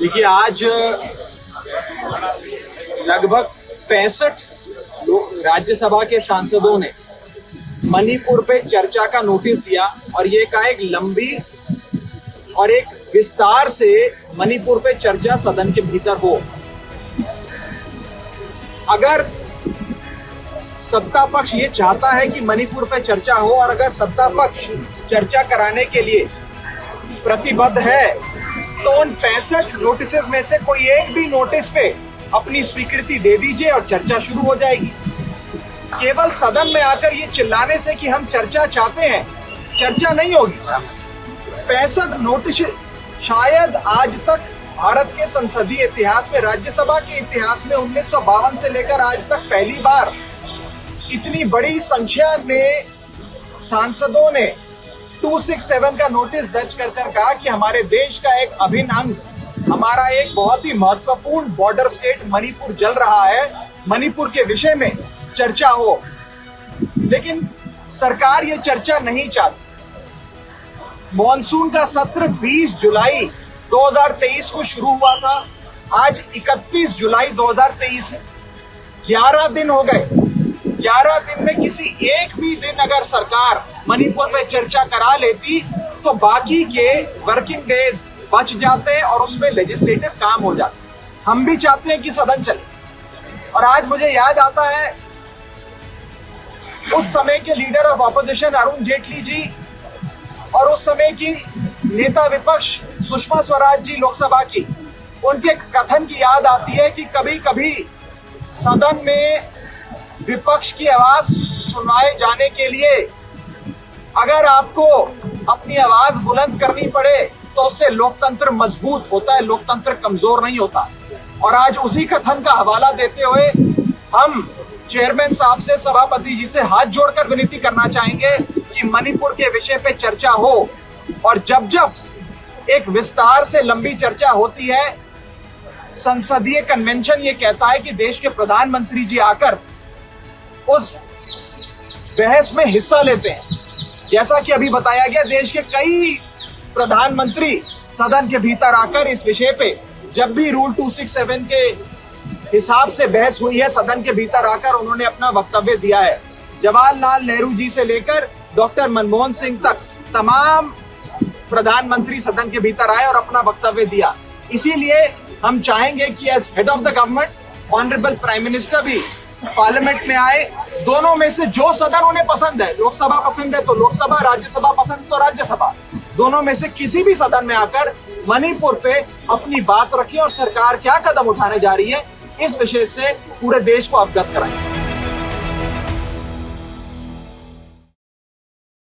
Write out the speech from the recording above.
देखिए, आज लगभग 65 राज्यसभा के सांसदों ने मणिपुर पे चर्चा का नोटिस दिया और ये कहा एक लंबी और एक विस्तार से मणिपुर पे चर्चा सदन के भीतर हो। अगर सत्ता पक्ष ये चाहता है कि मणिपुर पे चर्चा हो और अगर सत्ता पक्ष चर्चा कराने के लिए प्रतिबद्ध है तो उन 65 नोटिसेस में से कोई एक भी नोटिस पे अपनी स्वीकृति दे दीजिए और चर्चा शुरू हो जाएगी। केवल सदन में आकर ये चिल्लाने से कि हम चर्चा चाहते हैं, चर्चा नहीं होगी। 65 नोटिस शायद आज तक भारत के संसदीय इतिहास में, राज्यसभा के इतिहास में 1952 से लेकर आज तक पहली बार इतनी बड़ी संख्या में सांसदों ने 267 का नोटिस दर्ज कर कहा कि हमारे देश का एक अभिन्न अंग, हमारा एक बहुत ही महत्वपूर्ण बॉर्डर स्टेट मणिपुर जल रहा है, मणिपुर के विषय में चर्चा हो। लेकिन सरकार ये चर्चा नहीं चाहती। मॉनसून का सत्र 20 जुलाई 2023 को शुरू हुआ था, आज 31 जुलाई 2023 है। 11 दिन हो गए। 11 दिन में किसी एक भी दिन अगर सरकार मणिपुर में चर्चा करा लेती तो बाकी के वर्किंग डेज बच जाते और उसमें लेजिस्लेटिव काम हो जाते। हम भी चाहते हैं कि सदन चले। और आज मुझे याद आता है उस समय के leader of opposition Arun Jaitley ji और उस समय की नेता विपक्ष सुषमा स्वराज जी लोकसभा की, उनके कथन की याद आती है कि कभी कभी सदन में विपक्ष की आवाज सुनाए जाने के लिए अगर आपको अपनी आवाज बुलंद करनी पड़े तो उससे लोकतंत्र मजबूत होता है, लोकतंत्र कमजोर नहीं होता। और आज उसी कथन का हवाला देते हुए हम चेयरमैन साहब से, सभापति जी से हाथ जोड़कर विनती करना चाहेंगे कि मणिपुर के विषय पे चर्चा हो। और जब जब एक विस्तार से लंबी चर्चा होती है, संसदीय कन्वेंशन ये कहता है कि देश के प्रधानमंत्री जी आकर उस बहस में हिस्सा लेते हैं। जैसा कि अभी बताया गया, देश के कई प्रधानमंत्री सदन के भीतर आकर इस विषय पे जब भी रूल 267 के हिसाब से बहस हुई है, सदन के भीतर आकर उन्होंने अपना वक्तव्य दिया है। जवाहरलाल नेहरू जी से लेकर डॉक्टर मनमोहन सिंह तक तमाम प्रधानमंत्री सदन के भीतर आए और अपना वक्तव्य दिया। इसीलिए हम चाहेंगे कि as head of the government honourable prime minister भी पार्लियामेंट में आए। दोनों में से जो सदन उन्हें पसंद है, लोकसभा पसंद है तो लोकसभा, राज्यसभा पसंद है तो राज्यसभा, दोनों में से किसी भी सदन में आकर मणिपुर पे अपनी बात रखें और सरकार क्या कदम उठाने जा रही है इस विषय से पूरे देश को अवगत कराएं।